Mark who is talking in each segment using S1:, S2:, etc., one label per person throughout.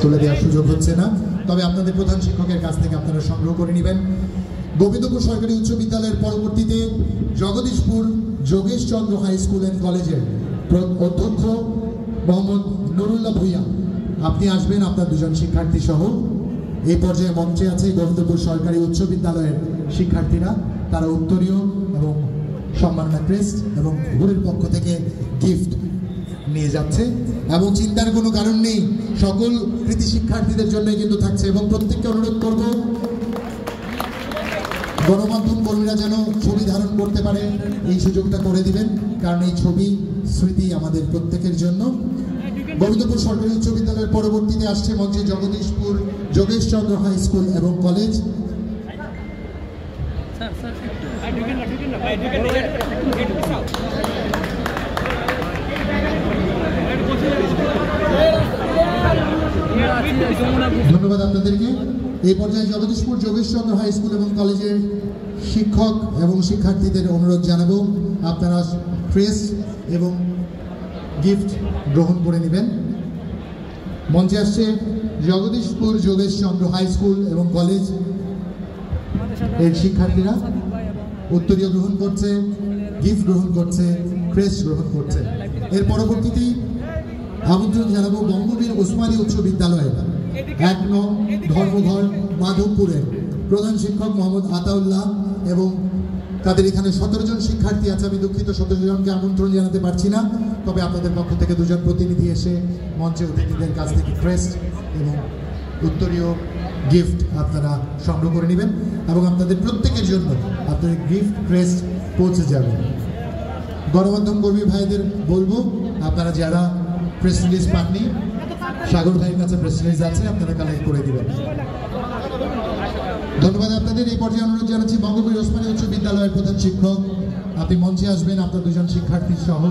S1: তুলে দেওয়ার সুযোগ হচ্ছে না, তবে আপনাদের প্রধান শিক্ষকের কাছ থেকে আপনারা সংগ্রহ করে নেবেন। গোবিন্দপুর সরকারি উচ্চ বিদ্যালয়ের পরবর্তীতে জগদীশপুর যোগেশ চন্দ্র হাই স্কুল অ্যান্ড কলেজের অধ্যক্ষ মোহাম্মদ নুরুল্লাহ ভূঁইয়া, আপনি আসবেন আপনার দুজন শিক্ষার্থী সহ। এই পর্যায়ে মঞ্চে আছে গোবিন্দপুর সরকারি উচ্চ বিদ্যালয়ের শিক্ষার্থীরা, তারা উত্তরীয় এবং সম্মাননা ক্রেস্ট এবং হুরের পক্ষ থেকে গিফট নিয়ে যাচ্ছে, এবং চিন্তার কোনো কারণ নেই, সকল কৃতি শিক্ষার্থীদের জন্যই কিন্তু থাকছে। এবং প্রত্যেককে অনুরোধ করব গণমাধ্যম কর্মীরা যেন ছবি ধারণ করতে পারে এই সুযোগটা করে দিবেন, কারণ এই ছবি স্মৃতি আমাদের প্রত্যেকের জন্য। গোবিন্দপুর সরকারি উচ্চ বিদ্যালয়ের পরবর্তীতে আসছে মঞ্চে জগদীশপুর যোগেশ চন্দ্র হাই স্কুল এবং কলেজ। ধন্যবাদ আপনাদেরকে। এই পর্যায়ে জগদীশপুর যোগেশ চন্দ্র হাই স্কুল এবং কলেজের শিক্ষক এবং শিক্ষার্থীদের অনুরোধ জানাবো আপনারা ক্রেস্ট এবং গিফট গ্রহণ করে নেবেন। মঞ্চে আসছে জগদীশপুর যোগেশ চন্দ্র হাই স্কুল এবং কলেজ এর শিক্ষার্থীরা, উত্তরীয় গ্রহণ করছে, গিফট গ্রহণ করছে, ক্রেস্ট গ্রহণ করছে। এর পরবর্তীতে আমন্ত্রণ জানাবো বঙ্গবীর ওসমানী উচ্চ বিদ্যালয়ের 1 নং ধর্মঘর মাধবপুরের প্রধান শিক্ষক মোহাম্মদ আতাউল্লাহ, এবং তাদের এখানে 17 জন শিক্ষার্থী আছে। আমি দুঃখিত 17 জনকে আমন্ত্রণ জানাতে পারছি না, তবে আপনাদের পক্ষ থেকে 2 জন প্রতিনিধি এসে মঞ্চে অতিথিদের কাছ থেকে ক্রেস্ট এবং উত্তরীয় গিফট আপনারা সংগ্রহ করে নেবেন, এবং আপনাদের প্রত্যেকের জন্য আপনাদের গিফট ক্রেস্ট পৌঁছে যাবে। গণমাধ্যম কর্মী ভাইদের বলবো আপনারা যারা প্রেস রিলিজ পাননি, সাগর ভাইয়ের কাছে প্রেস রিলিজ আছে, আপনারা কালেক্ট করে দিবেন। ধন্যবাদ আপনাদের। এই পর্যায়ে অনুরোধ জানাচ্ছি বঙ্গবীর ওসমানী উচ্চ বিদ্যালয়ের প্রধান শিক্ষক, আপনি মঞ্চে আসবেন আপনার 2 জন শিক্ষার্থী সহ।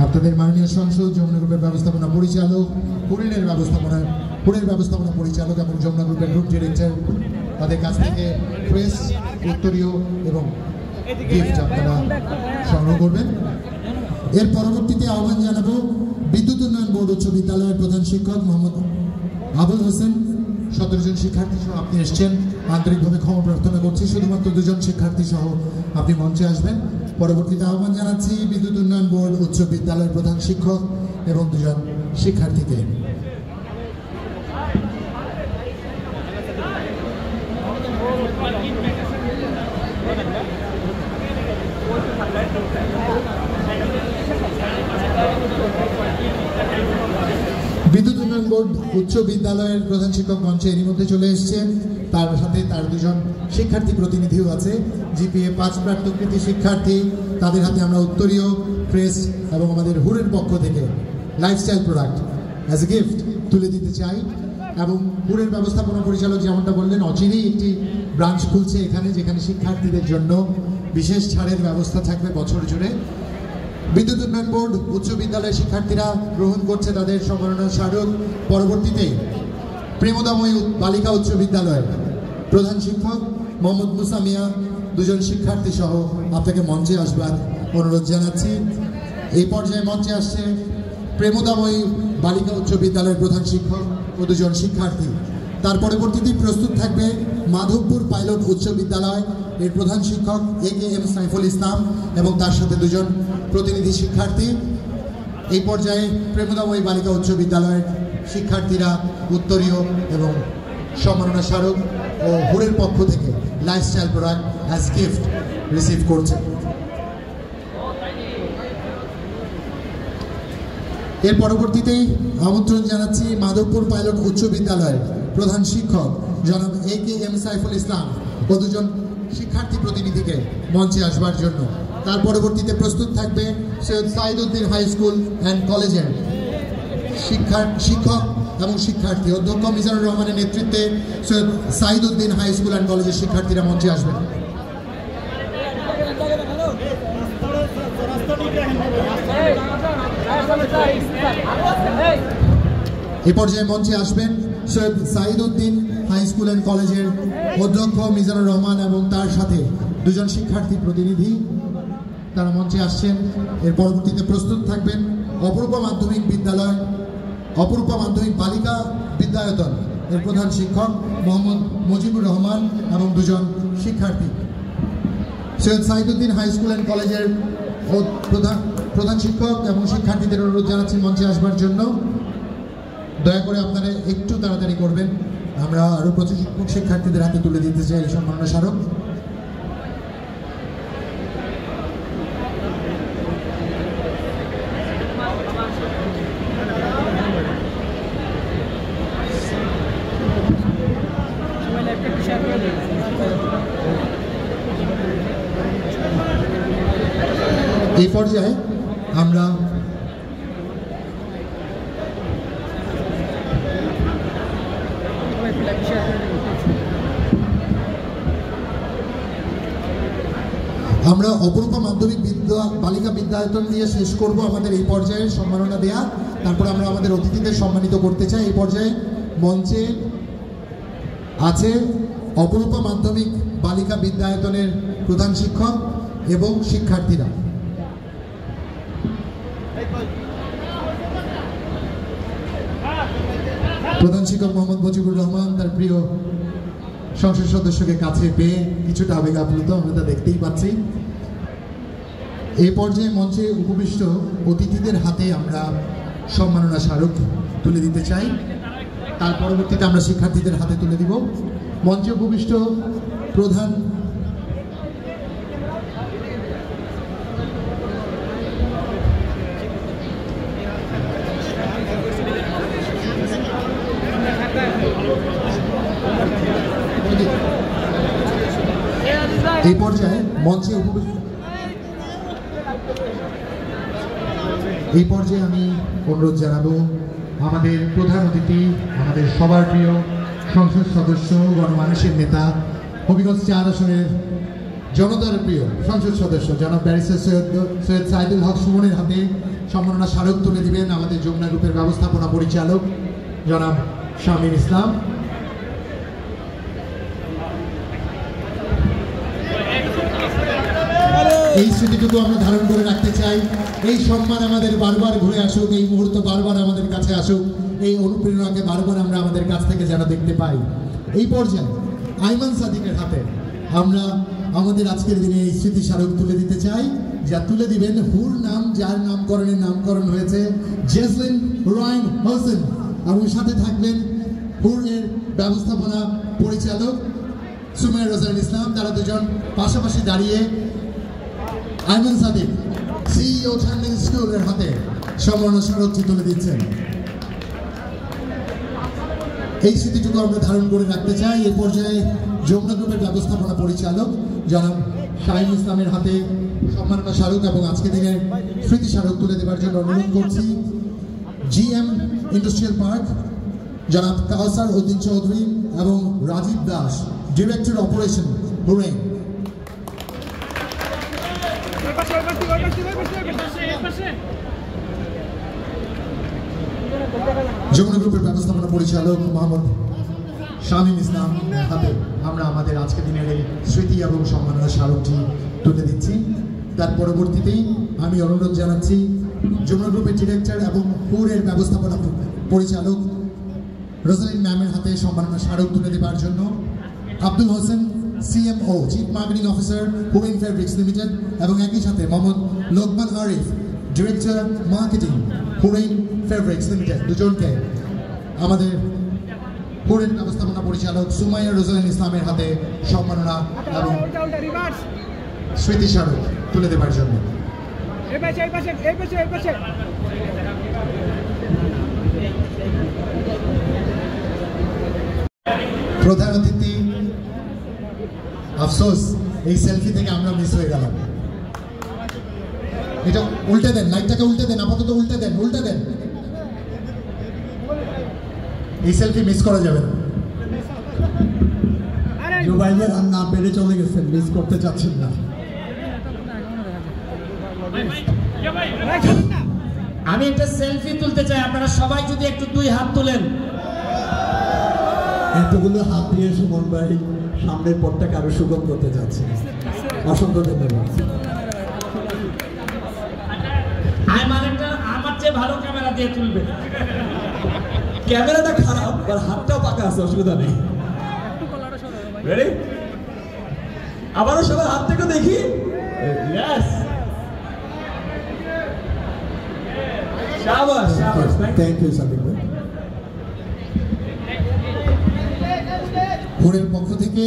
S1: আপনাদের মাননীয় সংসদ যমুনা গ্রুপের ব্যবস্থাপনা পরিচালক, হুরের ব্যবস্থাপনা পরিচালক এবং যমুনা গ্রুপের গ্রুপ ডিরেক্টর, তাদের কাছ থেকে প্রেস, উত্তরীয় এবং গিফট আপনারা সংগ্রহ করবেন। এর পরবর্তীতে আহ্বান জানাবো বিদ্যুৎ উন্নয়ন বোর্ড উচ্চ বিদ্যালয়ের প্রধান শিক্ষক মোহাম্মদ আবুল হোসেন। 17 জন শিক্ষার্থী সহ আপনি এসছেন, আন্তরিকভাবে ক্ষমা প্রার্থনা করছি। শুধুমাত্র 2 জন শিক্ষার্থী সহ আপনি মঞ্চে আসবেন। পরবর্তীতে আহ্বান জানাচ্ছি বিদ্যুৎ উন্নয়ন বোর্ড উচ্চ বিদ্যালয়ের প্রধান শিক্ষক এবং 2 জন শিক্ষার্থীকে। বিদ্যুৎ উন্নয়ন বোর্ড উচ্চ বিদ্যালয়ের প্রধান শিক্ষক মঞ্চে এরই মধ্যে চলে এসেছেন, তার সাথে তার 2 জন শিক্ষার্থী প্রতিনিধিও আছে, জিপিএ 5 প্রাপ্ত কৃতি শিক্ষার্থী। তাদের হাতে আমরা উত্তরীয়, ক্রেস্ট এবং আমাদের হুরের পক্ষ থেকে lifestyle product as a gift তুলে দিতে চাই। এবং হুরের ব্যবস্থাপনা পরিচালক যেমনটা বললেন, অচিরেই একটি ব্রাঞ্চ খুলছে এখানে, যেখানে শিক্ষার্থীদের জন্য বিশেষ ছাড়ের ব্যবস্থা থাকবে বছর জুড়ে। বিদ্যুৎ উন্নয়ন বোর্ড উচ্চ বিদ্যালয়ের শিক্ষার্থীরা গ্রহণ করছে তাদের সম্মাননা স্মারক। পরবর্তীতে প্রেমদাময়ী বালিকা উচ্চ বিদ্যালয়ের প্রধান শিক্ষক মোহাম্মদ মুসা মিয়া, 2 জন শিক্ষার্থী সহ আপনাকে মঞ্চে আসবার অনুরোধ জানাচ্ছি। এই পর্যায়ে মঞ্চে আসছে প্রেমদাময়ী বালিকা উচ্চ বিদ্যালয়ের প্রধান শিক্ষক ও 2 জন শিক্ষার্থী। তার পরবর্তীতে প্রস্তুত থাকবে মাধবপুর পাইলট উচ্চ বিদ্যালয় এর প্রধান শিক্ষক AKM সাইফুল ইসলাম এবং তার সাথে 2 জন প্রতিনিধি শিক্ষার্থী। এই পর্যায়ে প্রেমদাময়ী বালিকা উচ্চ বিদ্যালয়ের শিক্ষার্থীরা উত্তরীয় এবং সম্মাননা স্মারক ও হুরের পক্ষ থেকে lifestyle product as gift receive করছে। এর পরবর্তীতেই আমন্ত্রণ জানাচ্ছি মাধবপুর পাইলট উচ্চ বিদ্যালয়ের প্রধান শিক্ষক জনাব AKM সাইফুল ইসলাম ও 2 জন শিক্ষার্থী প্রতিনিধিকে মঞ্চে আসবার জন্য। তার পরবর্তীতে প্রস্তুত থাকবে Syed Saiduddin high school and কলেজের শিক্ষক এবং শিক্ষার্থী, অধ্যক্ষ মিজানুর রহমানের নেতৃত্বে Syed Saiduddin high school and কলেজের শিক্ষার্থীরা মঞ্চে আসবেন। এই পর্যায়ে মঞ্চে আসবেন Syed Saiduddin high school and কলেজের অধ্যক্ষ মিজানুর রহমান এবং তার সাথে 2 জন শিক্ষার্থী প্রতিনিধি, তারা মঞ্চে আসছেন। এর পরবর্তীতে প্রস্তুত থাকবেন অপরূপা মাধ্যমিক বিদ্যালয়, অপরূপা মাধ্যমিক বালিকা বিদ্যায়তন এর প্রধান শিক্ষক মোহাম্মদ মুজিবুর রহমান এবং দুজন শিক্ষার্থী। Syed Saiduddin high school and কলেজের প্রধান শিক্ষক এবং শিক্ষার্থীদের অনুরোধ জানাচ্ছি মঞ্চে আসবার জন্য। দয়া করে আপনারা একটু তাড়াতাড়ি করবেন, আমরা আরও প্রচুর শিক্ষক শিক্ষার্থীদের হাতে তুলে দিতে চাই এই সম্মাননা স্মারক। এই পর্যায়ে আমরা অপরূপা মাধ্যমিক বালিকা বিদ্যায়তন দিয়ে শেষ করব আমাদের এই পর্যায়ে সম্মাননা দেয়া। তারপর আমরা আমাদের অতিথিদের সম্মানিত করতে চাই। এই পর্যায়ে মঞ্চে আছে অপরূপা মাধ্যমিক বালিকা বিদ্যায়তনের প্রধান শিক্ষক এবং শিক্ষার্থীরা। প্রধান শিক্ষক মোহাম্মদ মুজিবুর রহমান তার প্রিয় সংসদ সদস্যকে কাছে পেয়ে কিছুটা আবেগ আপ্লুত, আমরা তা দেখতেই পাচ্ছি। এই পর্যায়ে মঞ্চে উপবিষ্ট অতিথিদের হাতে আমরা সম্মাননা স্মারক তুলে দিতে চাই, তার পরবর্তীতে আমরা শিক্ষার্থীদের হাতে তুলে দিব। মঞ্চে উপবিষ্ট প্রধান এই পর্যায়ে মঞ্চে এই পর্যায়ে আমি অনুরোধ জানাবো আমাদের প্রধান অতিথি, আমাদের সবার প্রিয় সংসদ সদস্য, গণমানুষের নেতা, হবিগঞ্জ 4 আসনের জনতার প্রিয় সংসদ সদস্য জনাব ব্যারিস্টার সৈয়দ সাইদুল হক সুমনের হাতে সম্মাননা স্মারক তুলে দিবেন আমাদের যমুনা গ্রুপের ব্যবস্থাপনা পরিচালক জনাব শামীম ইসলাম। এই স্মৃতিটুকু আমরা ধারণ করে রাখতে চাই। এই সম্মান আমাদের বারবার ঘুরে আসুক, এই মুহূর্ত বারবার আমাদের কাছে আসুক, এই অনুপ্রেরণাকে বারবার আমরা আমাদের কাছ থেকে যেন দেখতে পাই। এই পর্যায়ে আইমান সাদিকের হাতে আমরা আমাদের আজকের দিনে এই স্মৃতি স্মারক তুলে দিতে চাই, যা তুলে দিবেন হুর নাম, যার নামকরণ হয়েছে জেসলিন রাইন হোসেন, এবং সাথে থাকবেন হুরের ব্যবস্থাপনা পরিচালক সুমাইয়া রোজান ইসলাম। তারা দুজন পাশাপাশি দাঁড়িয়ে আইমান সাদিক সিইও টার্নিং স্কুলের হাতে সম্মাননা স্মারকটি তুলে দিচ্ছেন। এই স্মৃতিটুকু আমরা ধারণ করে রাখতে চাই। এই পর্যায়ে যমুনা গ্রুপের ব্যবস্থাপনা পরিচালক জনাব শামীম ইসলামের হাতে সম্মাননা স্মারক এবং আজকে দিনের স্মৃতি স্মারক তুলে দেওয়ার জন্য অনুরোধ করছি জিএম ইন্ডাস্ট্রিয়াল পার্ক জনাব কাউসার উদ্দিন চৌধুরী এবং রাজীব দাস, ডিরেক্টর অপারেশন হুরেন। যমুনা গ্রুপের ব্যবস্থাপনা পরিচালক মোহাম্মদ শামীম ইসলাম হাতে আমরা আমাদের আজকে দিনের এই স্মৃতি এবং সম্মাননা স্মারকটি তুলে দিচ্ছি। তার পরবর্তীতেই আমি অনুরোধ জানাচ্ছি যমুনা গ্রুপের ডিরেক্টর এবং হুরের ব্যবস্থাপনা পরিচালক রোজালিন ম্যামের হাতে সম্মাননা স্মারক তুলে দেওয়ার জন্য Abdul Hossain CMO chief marketing officer Huren fabrics limited এবং একই সাথে Mohammad Lokman Arif director marketing Huren fabrics limited, দুজনকে আমাদের হুরেন ব্যবস্থাপনা পরিচালক সুমাইয়া রোজালিন ইসলামের হাতে সম্মাননা এবং স্মৃতি স্মারক তুলে দেওয়ার জন্য। প্রধান অতিথি, আফসোস এই সেলফি থেকে আমরা মিস হয়ে গেলাম। এটা উল্টে দেন, লাইটটাকে উল্টে দেন, আপাতত উল্টে দেন। এই সেলফি মিস করা যাবে না। জুবাইর না পেরে চলে গেছেন, মিস করতে চাচ্ছেন না।
S2: আমি একটা সেলফি তুলতে চাই, আপনারা সবাই যদি একটু 2 হাত তুলেন।
S3: এতগুলো হাত দিয়ে সুমন ভাই সামনের পথটাকে আরো সুগম করতে যাচ্ছে। অসংখ্য ধন্যবাদ।
S2: আমার চেয়ে দিয়ে তুলবে।
S3: ক্যামেরাটা খারাপ আর হাতটাও পাকা আছে, অসুবিধা নেই। রেডি? আবারও সবার হাত থেকে দেখি। ইয়েস, শাবাশ শাবাশ, থ্যাংক ইউ সাদিক ভাই।
S1: ভোরের পক্ষ থেকে